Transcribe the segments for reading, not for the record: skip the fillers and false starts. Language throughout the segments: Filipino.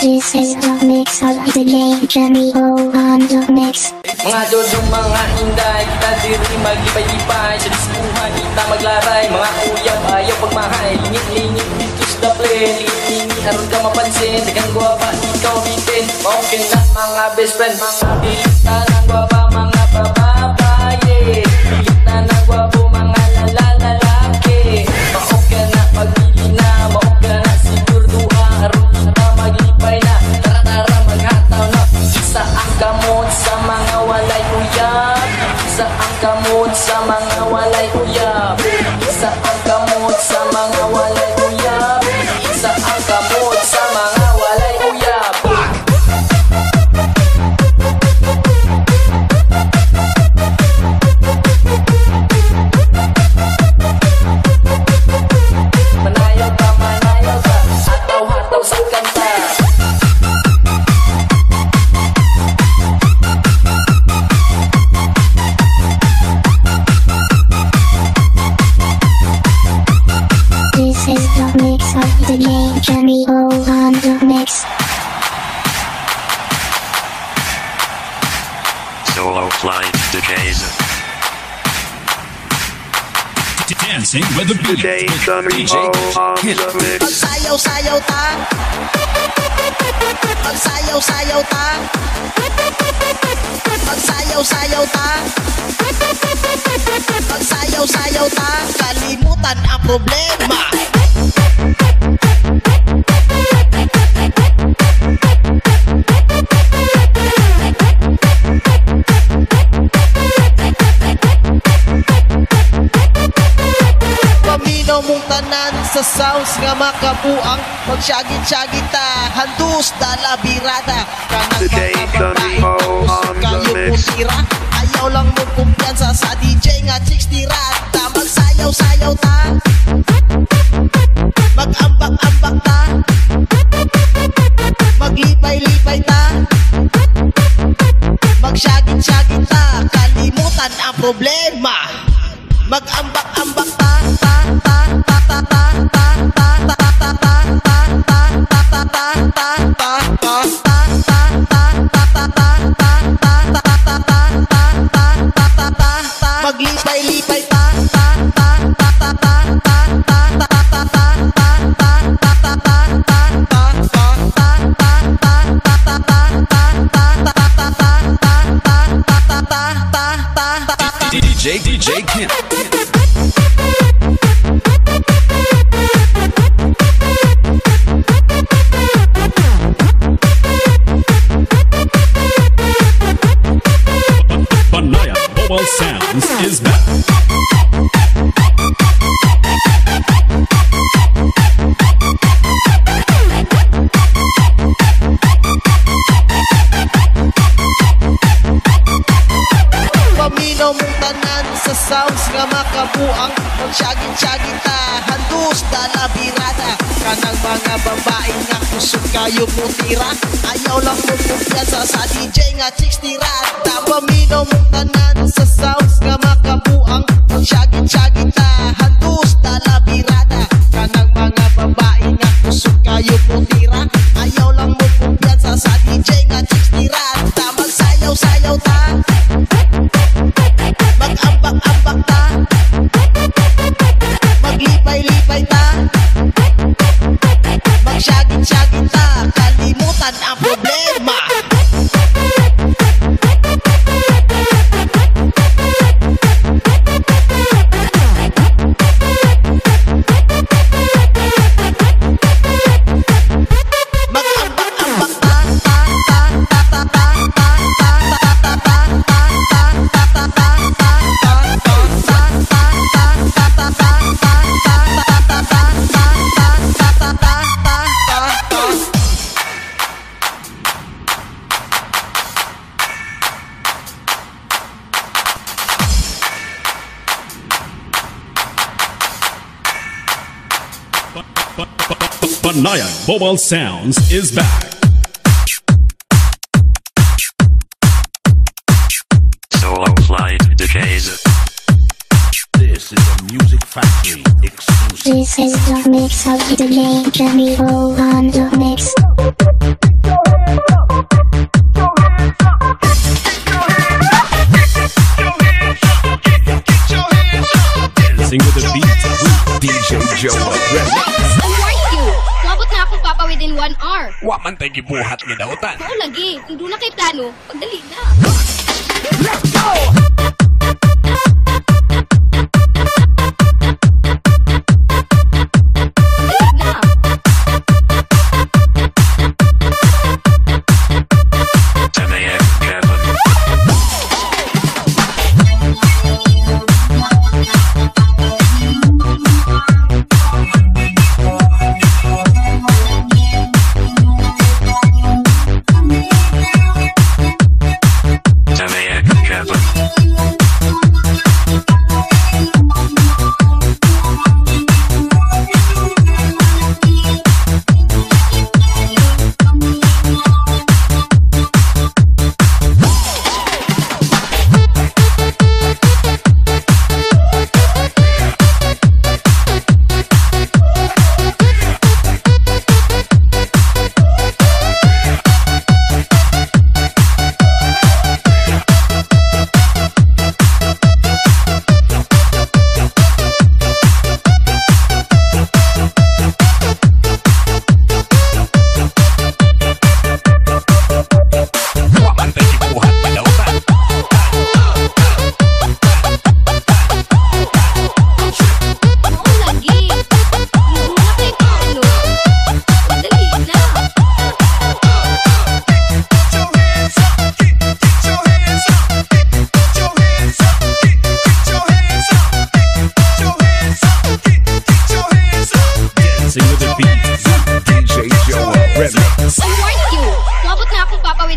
This is the mix of the game, Jenny O on the mix. Mga dodong mga inday, kita diri maglipay-lipay. Sa diskuhan kita maglaray, mga uyab ayaw pagmahay. Lingit-lingit dito sa play, lingit-lingit aron ka mapansin. Dagang guwapa, ikaw bitin, maukin na mga best friend. Mga bilita ng guwapa, mga bababaye. Bilita ng guwapo, mga lalaki. Maukin na pag-iina, maukin na sigurduha. Aron kita maglipay na, tara-tara maghataw na. Isa ang gamot sa mga walay uyab. Isa ang gamot sa mga walay uyab. Isa ang gamot sa mga walay uyab. Isa ang gamot sa mga walay uyab. Manayaw ka, hataw-hataw sa kanta. This is the mix of the game, Jenny O on the mix. Solo Flight DJs. Dancing with the beat. DJ Sunny O on the mix. Magsayaw-sayaw ta. Magsayaw-sayaw ta. Magsayaw-sayaw ta. Magsayaw-sayaw ta. Kalimutan ang problema. Paminaw mong tanan sa sounds nga makabuang. Magsyagit-syagit ta, handus dala birada. Kanang mga babae nga gusto kayo putira. Ayaw lang mo kumpiyansa sa DJ nga chicks tirata. Magsayaw-sayaw ta, mag-ambak-ambak ta, maglipay-lipay ta, magsyagit-syagit ta. Kalimutan ang problema. Mag-ambak-ambak ta, ta, ta, ta, ta, ta, ta, ta, ta, ta, ta, ta, ta, ta, ta, ta, maglipay-lipay ta, ta, ta, ta, ta, ta, ta, ta, ta, ta, ta, DJ Kim. Banaya Mobile Sounds is back. paminaw mong tanan sa sounds nga makabuang. Magsyagit-syagit ta, handus dala birada. Kanang mga babae nga kusog kayo mutira. Ayaw lang mo kumpiyansa sa DJ nga chicks tirata. Paminaw mong tanan sa sounds nga makabuang. Magsyagit-syagit ta, handus dala birada. Kanang mga babae nga kusog kayo mutira. Ayaw lang mo kumpiyansa sa DJ nga chicks tirata. Magsayaw-sayaw ta, mag-ambak-ambak ta, maglipay-lipay ta, magsyagit-syagit ta. Kalimutan ang problema. Mag-ambak-ambak ta, ta, ta, ta, ta, ta, ta, ta, ta, ta, ta, Banaya Mobile Sounds is back. Solo Flight DJs. This is a Music Factory exclusive. This is the mix of the game, Jenny O on the mix. Wa man tay gibuhat nga dautan. Oo lagi, kung doon na kay plano, pagdali na. Let's go!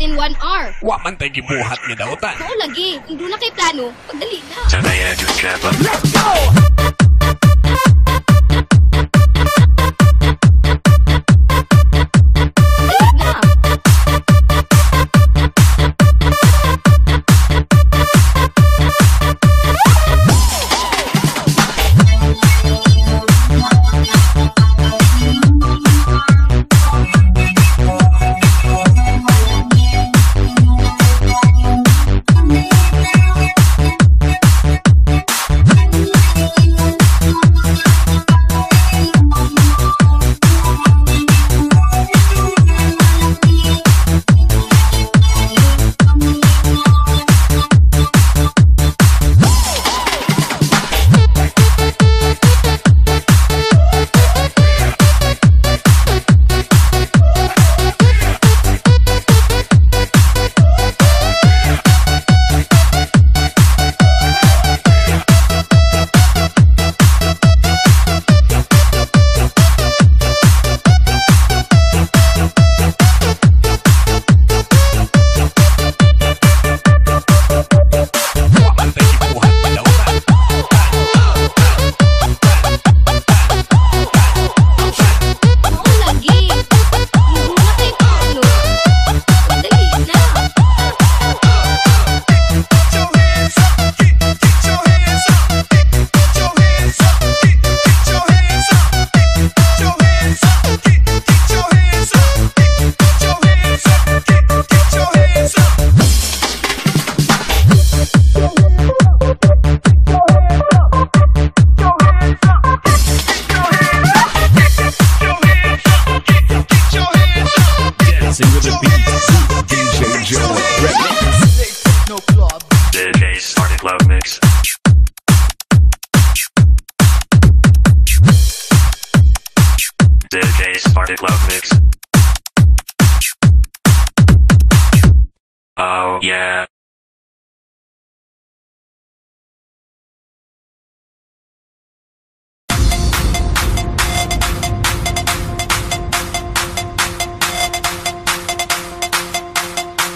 within 1 hour. Wa man tay gibuhat nga dautan. Oo lagi, kung doon na kay plano, pagdali na. Let's go! Oh yeah.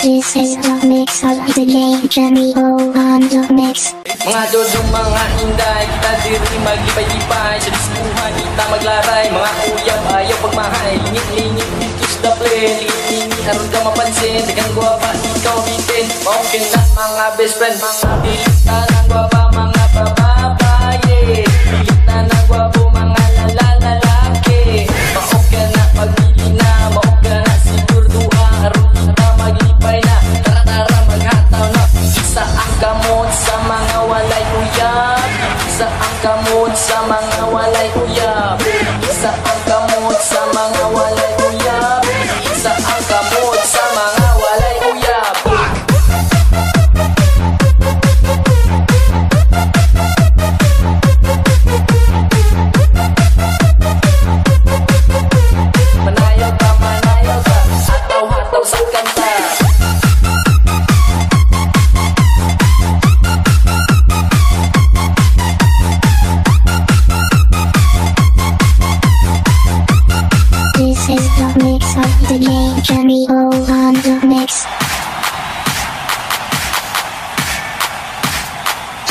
This is the mix of the game, Jimmy O on the mix. Mga dodong mga inday, kita diri maglipay-lipay. Sa diskuhan kita maglaray, mga uyab ayaw pagmahay. Lingit-lingit dito sa daple, lingit-lingit aron ka mapansin. Dagang guwapa, ikaw bitin, okay na mga best friend. Mga pilita ng guwapa, mga bababaye. Pilita ng guwapo, mga lalaki. Maok na pag-ili na, maok na sigurduha. Aron kita maglipay na, tara-tara maghataw na. Isa ang gamot sa mga walay uyab. Isa ang gamot sa mga walay uyab. Isa ang gamot sa mga walay uyab. Jimmy O on the mix.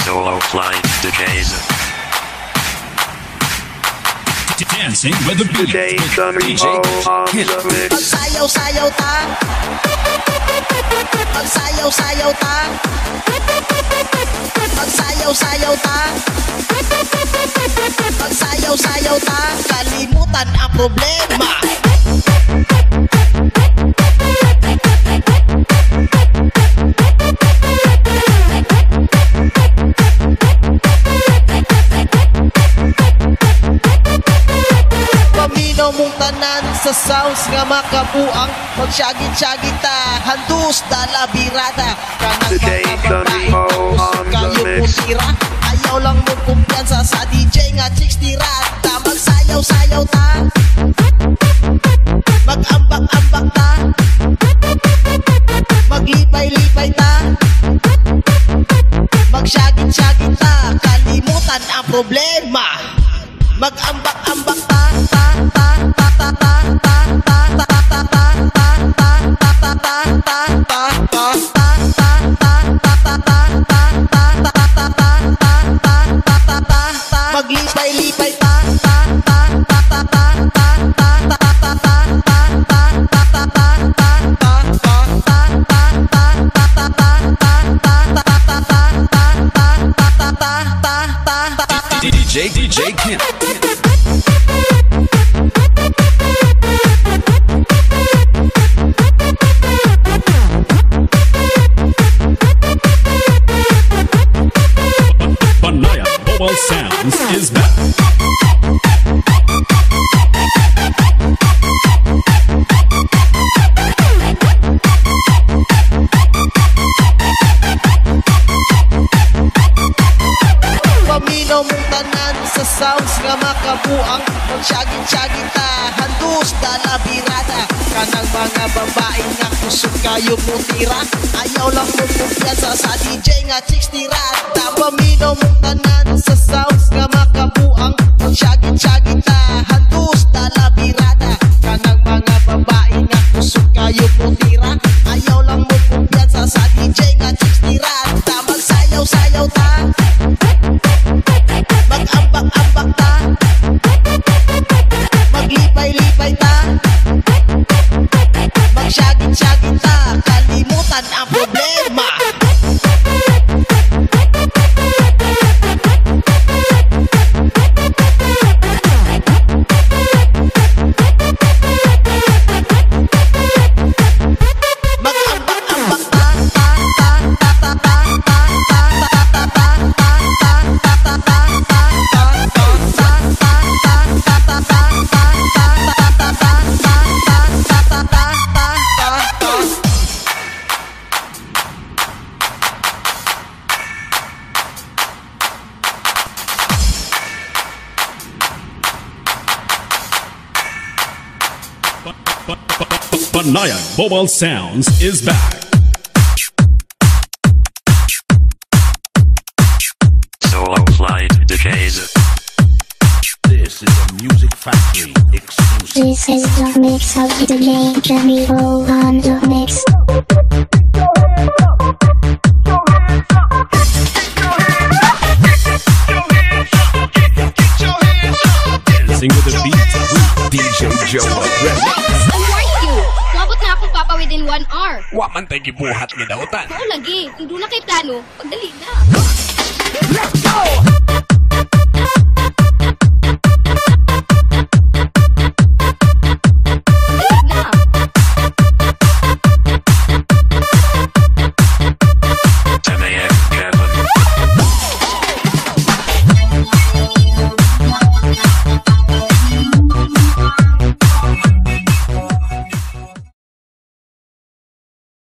Solo Flight DJs. Dancing with the beat. DJ Kent. Magsayaw-sayaw ta. Magsayaw-sayaw ta. Magsayaw-sayaw ta. Magsayaw-sayaw ta. Kalimutan ang problema. Paminaw mong tanan sa sounds nga makabuang magsyagit-syagit ta. Handus dala birada. Kanang mga babae tapos kayo puntira. Ayaw lang mo kumpiyansa sa DJ nga chicks tirata. Magsayaw-sayaw ta. Mag-ambak-ambak ta. Maglipay-lipay ta. Magsyagit-syagit ta. Kalimutan ang problema. Mag-ambak-ambak ta. Maglipay-lipay ta. DJ Kent. Banaya Mobile Sounds is back. Paminaw mong tanan sa sounds nga makabuang magsyagit-syagit ta. Handus dala birada. Kanang mga babae nga kusog kayo mutira. Ayaw lang mo kumpiyansa sa DJ nga chicks tirata. Paminaw mong tanan sa sounds nga makabuang magsyagit-syagit ta. Handus dala birada. Kanang mga babae nga kusog kayo mutira. Ayaw lang mo kumpiyansa sa DJ nga chicks tirata. Magsayaw-sayaw ta. Mag-ambak-ambak ta. Maglipay-lipay ta. Magsyagit-syagit ta. Kalimutan ang problema. Mag-ambak-ambak ta. Banaya Mobile Sounds is back. Solo Flight DJs. This is a Music Factory exclusive. This is the mix of DJ Jimmy O on the mix. Dancing with the beat. DJ Joe Ready. How are you? Wabot na akong papa within 1 hour. Wa man tayo gibuhat ni dautan. Oo lagi, kung doon na kay plano, pagdali na.